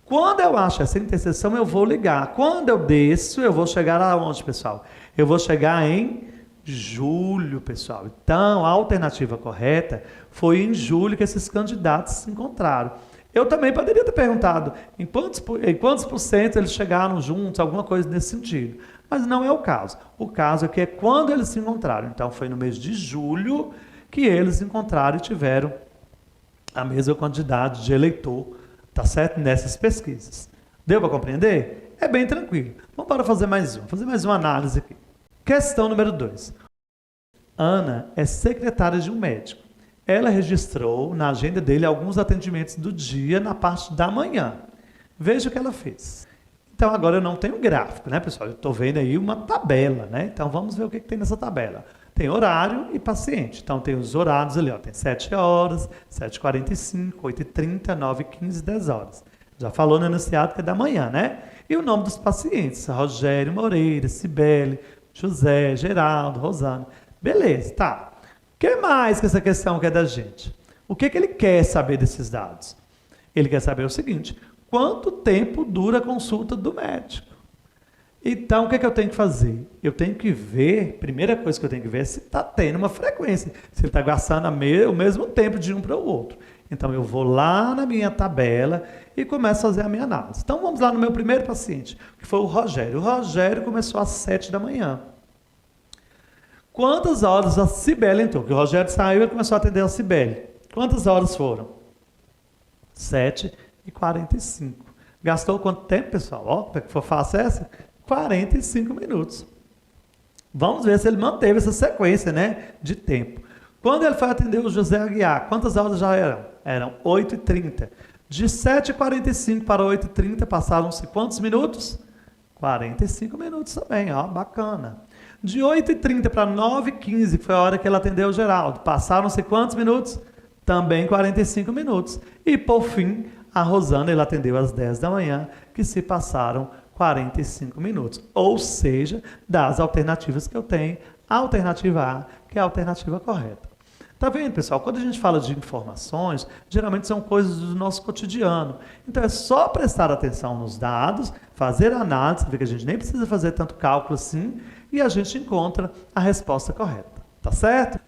Quando eu acho essa interseção, eu vou ligar. Quando eu desço, eu vou chegar aonde, pessoal? Eu vou chegar em julho, pessoal. Então, a alternativa correta foi em julho que esses candidatos se encontraram. Eu também poderia ter perguntado em quantos por cento eles chegaram juntos, alguma coisa nesse sentido. Mas não é o caso. O caso é que é quando eles se encontraram. Então, foi no mês de julho que eles se encontraram e tiveram a mesma quantidade de eleitor, tá certo? Nessas pesquisas. Deu para compreender? É bem tranquilo. Vamos para fazer mais uma análise aqui. Questão número 2. Ana é secretária de um médico. Ela registrou na agenda dele alguns atendimentos do dia na parte da manhã. Veja o que ela fez. Então, agora eu não tenho gráfico, né, pessoal? Eu estou vendo aí uma tabela, né? Então, vamos ver o que tem nessa tabela. Tem horário e paciente. Então, tem os horários ali, ó. Tem 7 horas, 7h45, 8h30, 9h15, 10 horas. Já falou no enunciado que é da manhã, né? E o nome dos pacientes, Rogério Moreira, Cibele, José, Geraldo, Rosana. Beleza, tá. O que mais que essa questão quer da gente? O que ele quer saber desses dados? Ele quer saber o seguinte, quanto tempo dura a consulta do médico? Então, o que eu tenho que fazer? Eu tenho que ver, primeira coisa que eu tenho que ver é se está tendo uma frequência, se ele está gastando o mesmo tempo de um para o outro. Então, eu vou lá na minha tabela e começo a fazer a minha análise. Então, vamos lá no meu primeiro paciente, que foi o Rogério. O Rogério começou às 7 da manhã. Quantas horas a Cibele entrou? Porque o Rogério saiu e começou a atender a Cibele. Quantas horas foram? 7h45. Gastou quanto tempo, pessoal? Ó, para que for fácil essa? 45 minutos. Vamos ver se ele manteve essa sequência, né, de tempo. Quando ele foi atender o José Aguiar, quantas horas já eram? Eram 8h30. De 7h45 para 8h30 passaram-se quantos minutos? 45 minutos também, ó, bacana. De 8h30 para 9h15, que foi a hora que ele atendeu o Geraldo, passaram-se quantos minutos? Também 45 minutos. E, por fim, a Rosana, ele atendeu às 10 da manhã, que se passaram 45 minutos. Ou seja, das alternativas que eu tenho, a alternativa A, que é a alternativa correta. Tá vendo, pessoal? Quando a gente fala de informações, geralmente são coisas do nosso cotidiano. Então, é só prestar atenção nos dados, fazer a análise, ver que a gente nem precisa fazer tanto cálculo assim, e a gente encontra a resposta correta. Tá certo?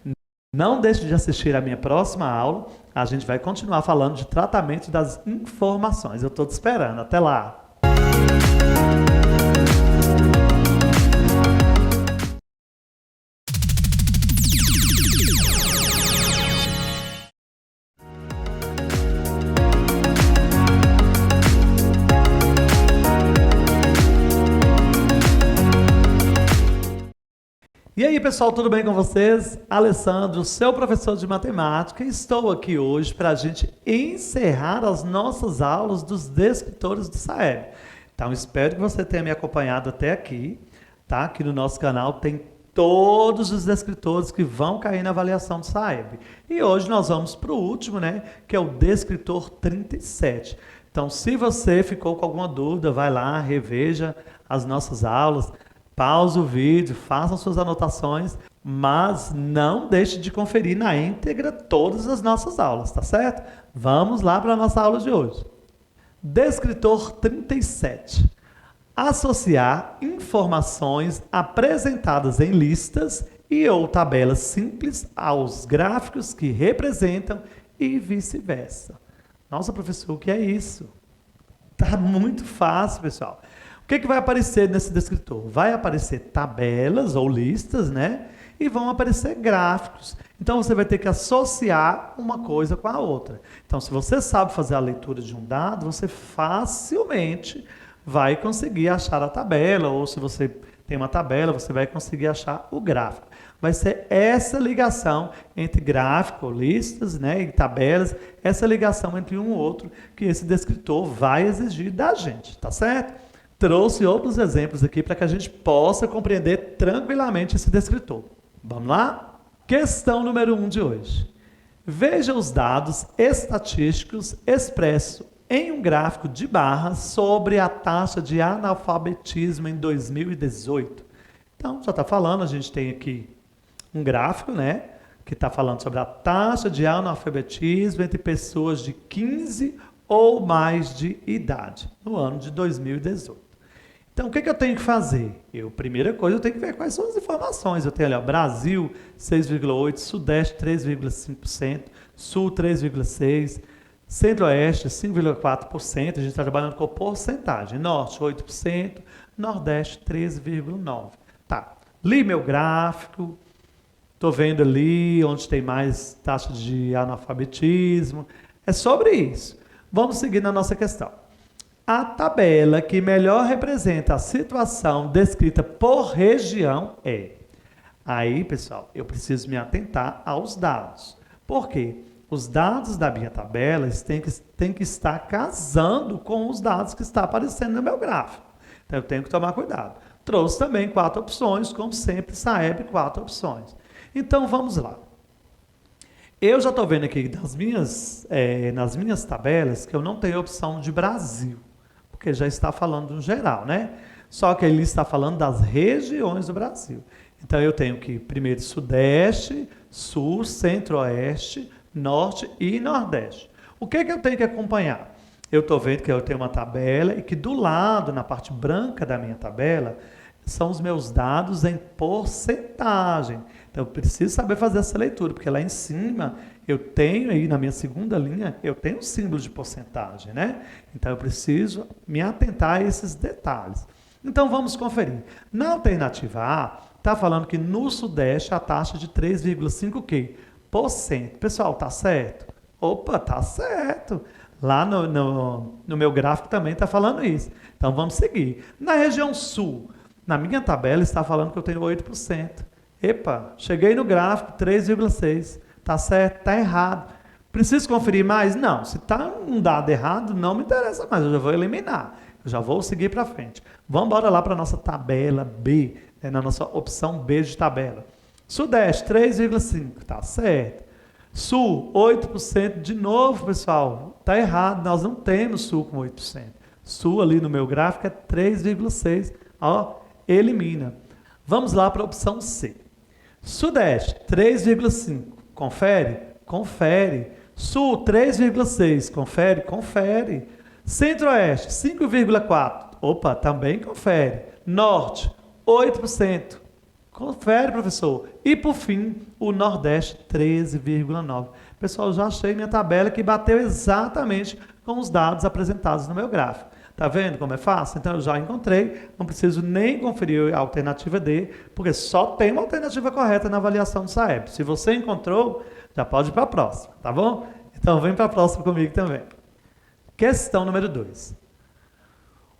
Não deixe de assistir a minha próxima aula. A gente vai continuar falando de tratamento das informações. Eu estou te esperando. Até lá! E aí, pessoal, tudo bem com vocês? Alessandro, seu professor de matemática, estou aqui hoje para a gente encerrar as nossas aulas dos descritores do SAEB. Então, espero que você tenha me acompanhado até aqui, tá? Aqui no nosso canal tem todos os descritores que vão cair na avaliação do SAEB. E hoje nós vamos para o último, né? Que é o descritor 37. Então, se você ficou com alguma dúvida, vai lá, reveja as nossas aulas, pausa o vídeo, façam suas anotações, mas não deixe de conferir na íntegra todas as nossas aulas, tá certo? Vamos lá para a nossa aula de hoje. Descritor 37. Associar informações apresentadas em listas e ou tabelas simples aos gráficos que representam e vice-versa. Nossa, professor, o que é isso? Tá muito fácil, pessoal. O que vai aparecer nesse descritor? Vai aparecer tabelas ou listas, né? E vão aparecer gráficos. Então, você vai ter que associar uma coisa com a outra. Então, se você sabe fazer a leitura de um dado, você facilmente vai conseguir achar a tabela, ou se você tem uma tabela, você vai conseguir achar o gráfico. Vai ser essa ligação entre gráfico, listas, né, e tabelas, essa ligação entre um e outro que esse descritor vai exigir da gente, tá certo? Trouxe outros exemplos aqui para que a gente possa compreender tranquilamente esse descritor. Vamos lá? Questão número 1 de hoje. Veja os dados estatísticos expressos em um gráfico de barras sobre a taxa de analfabetismo em 2018. Então, já está falando, a gente tem aqui um gráfico, né, que está falando sobre a taxa de analfabetismo entre pessoas de 15 ou mais de idade, no ano de 2018. Então, o que eu tenho que fazer? Primeira coisa, eu tenho que ver quais são as informações. Eu tenho ali, ó, Brasil, 6,8%, Sudeste, 3,5%, Sul, 3,6%, Centro-Oeste, 5,4%. A gente está trabalhando com porcentagem. Norte, 8%, Nordeste, 13,9%. Tá, li meu gráfico, estou vendo ali onde tem mais taxa de analfabetismo. É sobre isso. Vamos seguir na nossa questão. A tabela que melhor representa a situação descrita por região é... Aí, pessoal, eu preciso me atentar aos dados. Por quê? Os dados da minha tabela têm que estar casando com os dados que estão aparecendo no meu gráfico. Então eu tenho que tomar cuidado. Trouxe também 4 opções, como sempre, Saeb 4 opções. Então vamos lá. Eu já estou vendo aqui nas minhas tabelas que eu não tenho opção de Brasil, porque já está falando no geral, né? Só que ele está falando das regiões do Brasil. Então eu tenho que primeiro Sudeste, Sul, Centro-Oeste, Norte e Nordeste. O que eu tenho que acompanhar? Eu estou vendo que eu tenho uma tabela e que do lado, na parte branca da minha tabela, são os meus dados em porcentagem. Então, eu preciso saber fazer essa leitura, porque lá em cima, eu tenho aí, na minha segunda linha, eu tenho um símbolo de porcentagem, né? Então, eu preciso me atentar a esses detalhes. Então, vamos conferir. Na alternativa A, está falando que no Sudeste, a taxa de 3,5 quê? Por cento. Pessoal, tá certo? Opa, tá certo. Lá no meu gráfico também está falando isso. Então, vamos seguir. Na região Sul, na minha tabela está falando que eu tenho 8%. Epa, cheguei no gráfico, 3,6%. Está certo? Está errado. Preciso conferir mais? Não. Se está um dado errado, não me interessa mais. Eu já vou eliminar. Eu já vou seguir para frente. Vamos embora lá para a nossa tabela B, na nossa opção B de tabela. Sudeste, 3,5%. Está certo. Sul, 8%. De novo, pessoal, está errado. Nós não temos Sul com 8%. Sul ali no meu gráfico é 3,6%. Ó, elimina. Vamos lá para a opção C. Sudeste, 3,5%. Confere? Confere. Sul, 3,6%. Confere? Confere. Centro-Oeste, 5,4%. Opa, também confere. Norte, 8%. Confere, professor. E, por fim, o Nordeste, 13,9%. Pessoal, já achei minha tabela que bateu exatamente com os dados apresentados no meu gráfico. Tá vendo como é fácil? Então, eu já encontrei, não preciso nem conferir a alternativa D, porque só tem uma alternativa correta na avaliação do Saeb. Se você encontrou, já pode ir para a próxima, tá bom? Então, vem para a próxima comigo também. Questão número 2.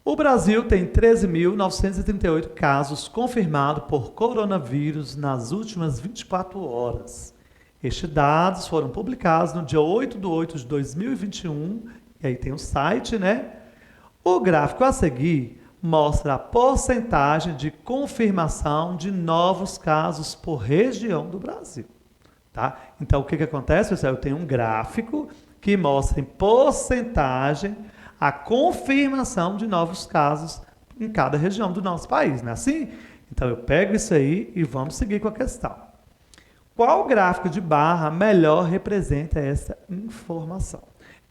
O Brasil tem 13.938 casos confirmados por coronavírus nas últimas 24 horas. Estes dados foram publicados no dia 8/8/2021, e aí tem o site, né? O gráfico a seguir mostra a porcentagem de confirmação de novos casos por região do Brasil. Tá? Então, o que acontece, pessoal? Eu tenho um gráfico que mostra em porcentagem a confirmação de novos casos em cada região do nosso país, não é assim? Então, eu pego isso aí e vamos seguir com a questão. Qual gráfico de barra melhor representa essa informação?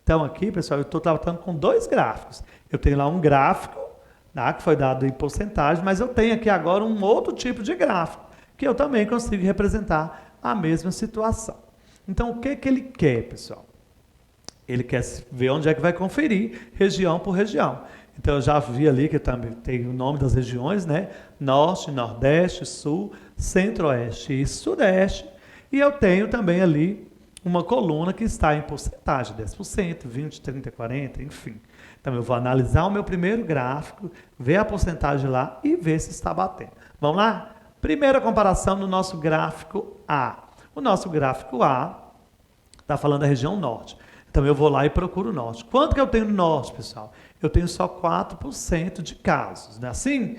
Então, aqui, pessoal, eu estou tratando com 2 gráficos. Eu tenho lá um gráfico, tá, que foi dado em porcentagem, mas eu tenho aqui agora um outro tipo de gráfico, que eu também consigo representar a mesma situação. Então, o que ele quer, pessoal? Ele quer ver onde é que vai conferir, região por região. Então, eu já vi ali que também tem o nome das regiões, né? Norte, Nordeste, Sul, Centro-Oeste e Sudeste. E eu tenho também ali uma coluna que está em porcentagem, 10%, 20%, 30%, 40%, enfim. Então, eu vou analisar o meu primeiro gráfico, ver a porcentagem lá e ver se está batendo. Vamos lá? Primeira comparação no nosso gráfico A. O nosso gráfico A está falando da região Norte. Então, eu vou lá e procuro o Norte. Quanto que eu tenho no Norte, pessoal? Eu tenho só 4% de casos, não é assim?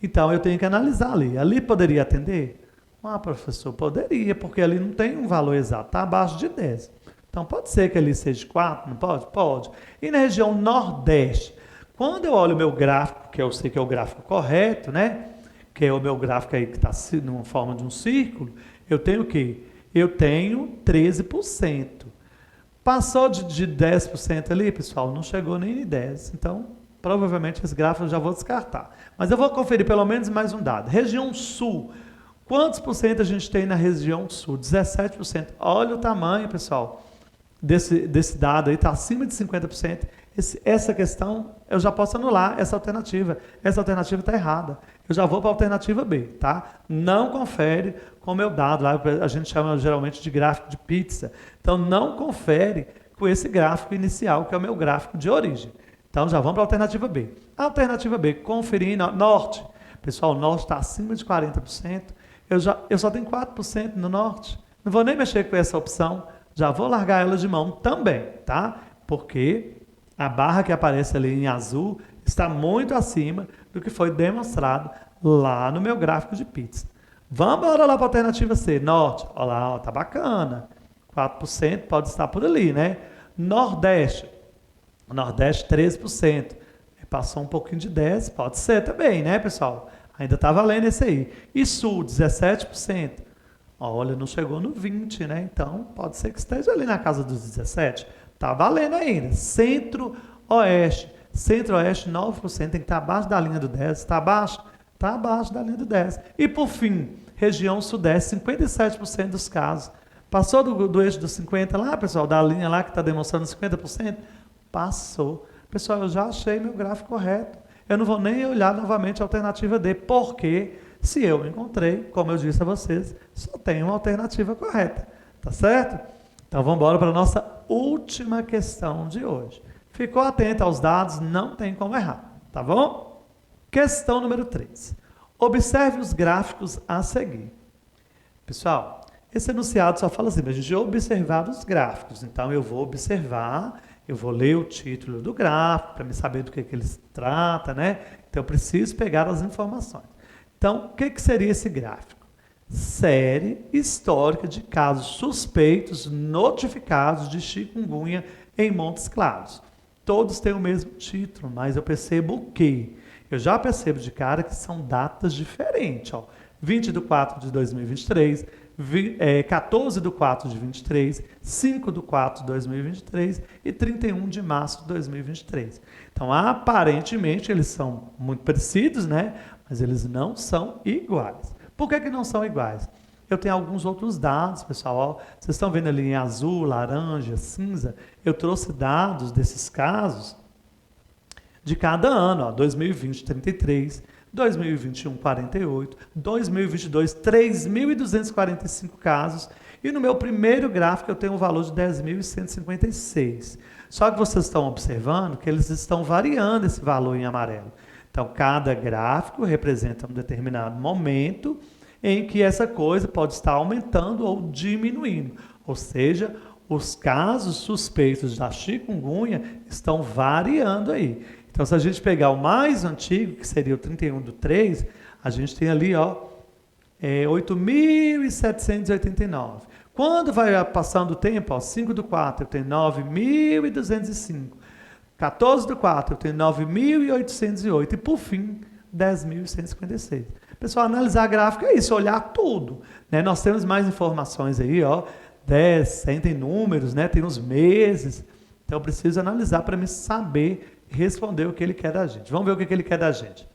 Então, eu tenho que analisar ali. Ali poderia atender? Ah, professor, poderia, porque ali não tem um valor exato, está abaixo de 10. Então, pode ser que ali seja 4, não pode? Pode. E na região Nordeste, quando eu olho o meu gráfico, que eu sei que é o gráfico correto, né? Que é o meu gráfico aí que está numa forma de um círculo, eu tenho o quê? Eu tenho 13%. Passou de 10% ali, pessoal, não chegou nem em 10%. Então, provavelmente esse gráfico eu já vou descartar. Mas eu vou conferir pelo menos mais um dado. Região Sul. Quantos por cento a gente tem na região Sul? 17%. Olha o tamanho, pessoal, desse dado aí, está acima de 50%. Essa questão, eu já posso anular essa alternativa. Essa alternativa está errada. Eu já vou para a alternativa B, tá? Não confere com o meu dado, lá a gente chama geralmente de gráfico de pizza. Então, não confere com esse gráfico inicial, que é o meu gráfico de origem. Então, já vamos para a alternativa B. A alternativa B, conferir Norte. Pessoal, o Norte está acima de 40%. Eu só tenho 4% no Norte. Não vou nem mexer com essa opção. Já vou largar ela de mão também, tá? Porque a barra que aparece ali em azul está muito acima do que foi demonstrado lá no meu gráfico de pizza. Vamos embora lá para a alternativa C. Norte, olha lá, ó, tá bacana. 4% pode estar por ali, né? Nordeste, 13%. Passou um pouquinho de 10%, pode ser também, né, pessoal? Ainda está valendo esse aí. E Sul, 17%. Olha, não chegou no 20%, né? Então, pode ser que esteja ali na casa dos 17%. Tá valendo ainda. Centro-Oeste. Centro-Oeste, 9%. Tem que estar abaixo da linha do 10%. Está abaixo? Está abaixo da linha do 10%. E, por fim, região Sudeste, 57% dos casos. Passou do eixo dos 50% lá, pessoal? Da linha lá que está demonstrando 50%? Passou. Pessoal, eu já achei meu gráfico correto. Eu não vou nem olhar novamente a alternativa D, porque se eu encontrei, como eu disse a vocês, só tem uma alternativa correta. Tá certo? Então vamos embora para a nossa última questão de hoje. Ficou atento aos dados, não tem como errar. Tá bom? Questão número 3. Observe os gráficos a seguir. Pessoal, esse enunciado só fala assim, mas a gente observar os gráficos. Então eu vou observar, eu vou ler o título do gráfico para me saber do que ele se trata, né? Então eu preciso pegar as informações. Então, o que seria esse gráfico? Série histórica de casos suspeitos notificados de chikungunya em Montes Claros. Todos têm o mesmo título, mas eu percebo que eu já percebo de cara que são datas diferentes. Ó. 20 de 4 de 2023, 14 de 4 de 23, 5 de 4 de 2023 e 31 de março de 2023. Então, aparentemente, eles são muito parecidos, né? Mas eles não são iguais. Por que não são iguais? Eu tenho alguns outros dados, pessoal. Ó, vocês estão vendo ali em azul, laranja, cinza. Eu trouxe dados desses casos de cada ano. Ó, 2020, 33. 2021, 48. 2022, 3.245 casos. E no meu primeiro gráfico eu tenho um valor de 10.156. Só que vocês estão observando que eles estão variando esse valor em amarelo. Então, cada gráfico representa um determinado momento em que essa coisa pode estar aumentando ou diminuindo. Ou seja, os casos suspeitos da chikungunya estão variando aí. Então, se a gente pegar o mais antigo, que seria o 31/3, a gente tem ali, ó, 8.789. Quando vai passando o tempo, ó, 5/4, eu tenho 9.205. 14/4, eu tenho 9.808 e, por fim, 10.156. Pessoal, analisar gráfico é isso, olhar tudo. Né? Nós temos mais informações aí, ó, 10, 100 tem números, né? Tem os meses. Então, eu preciso analisar para me saber responder o que ele quer da gente. Vamos ver o que ele quer da gente.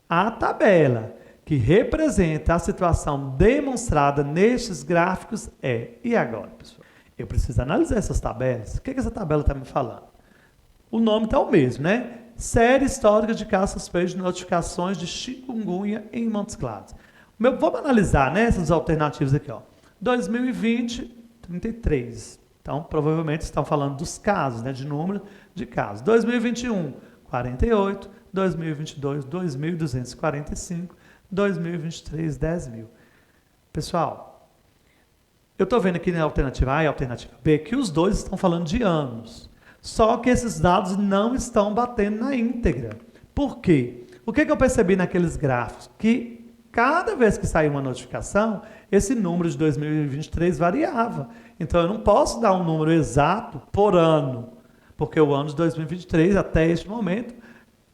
A tabela que representa a situação demonstrada nestes gráficos é... E agora, pessoal? Eu preciso analisar essas tabelas. O que essa tabela está me falando? O nome está o mesmo, né? Série histórica de casos suspeitos de notificações de chikungunya em Montes Claros. Vamos analisar, né, essas alternativas aqui. Ó. 2020, 33. Então, provavelmente estão falando dos casos, né, de número de casos. 2021, 48. 2022, 2.245. 2023, 10.000. Pessoal, eu estou vendo aqui na alternativa A e alternativa B que os dois estão falando de anos. Só que esses dados não estão batendo na íntegra. Por quê? O que eu percebi naqueles gráficos? Que cada vez que saía uma notificação, esse número de 2023 variava. Então, eu não posso dar um número exato por ano, porque o ano de 2023, até este momento,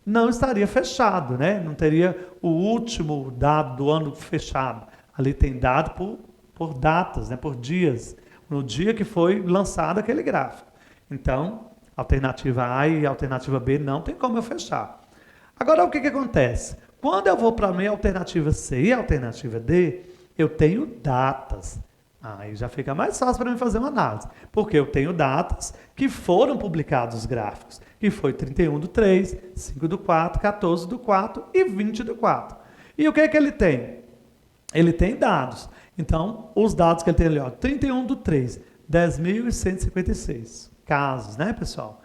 não estaria fechado, né? Não teria o último dado do ano fechado. Ali tem dado por datas, né? Por dias, no dia que foi lançado aquele gráfico. Então, alternativa A e alternativa B não tem como eu fechar. Agora, o que acontece? Quando eu vou para a minha alternativa C e alternativa D, eu tenho datas. Aí já fica mais fácil para mim fazer uma análise. Porque eu tenho datas que foram publicados os gráficos. Que foi 31/3, 5/4, 14/4 e 20/4. E o que ele tem? Ele tem dados. Então, os dados que ele tem ali, ó, 31/3, 10.156. Casos, né, pessoal?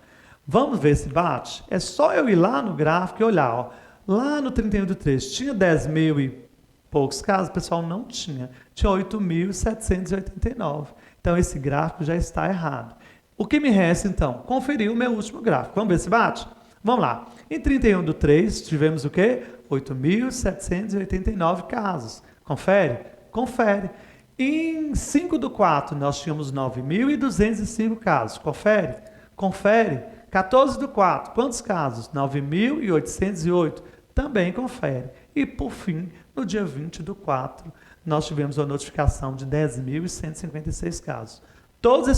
Vamos ver se bate? É só eu ir lá no gráfico e olhar, ó. Lá no 31/3 tinha 10.000 e poucos casos? Pessoal, não tinha. Tinha 8.789. Então, esse gráfico já está errado. O que me resta, então? Conferir o meu último gráfico. Vamos ver se bate? Vamos lá. Em 31/3, tivemos o quê? 8.789 casos. Confere? Confere. Em 5/4, nós tínhamos 9.205 casos. Confere? Confere. 14/4, quantos casos? 9.808. Também confere. E, por fim, no dia 20/4, nós tivemos a notificação de 10.156 casos. Todos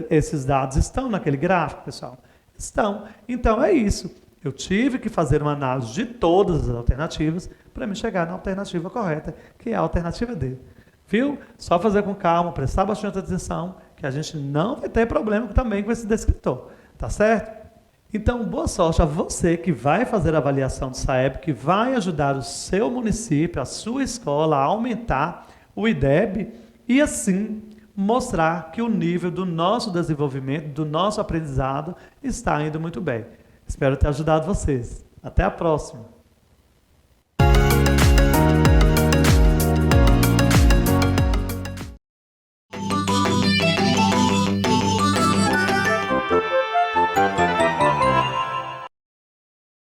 esses dados estão naquele gráfico, pessoal? Estão. Então, é isso. Eu tive que fazer uma análise de todas as alternativas para me chegar na alternativa correta, que é a alternativa D. Viu? Só fazer com calma, prestar bastante atenção, que a gente não vai ter problema também com esse descritor. Tá certo? Então, boa sorte a você que vai fazer a avaliação do SAEB, que vai ajudar o seu município, a sua escola a aumentar o IDEB e, assim, mostrar que o nível do nosso desenvolvimento, do nosso aprendizado, está indo muito bem. Espero ter ajudado vocês. Até a próxima!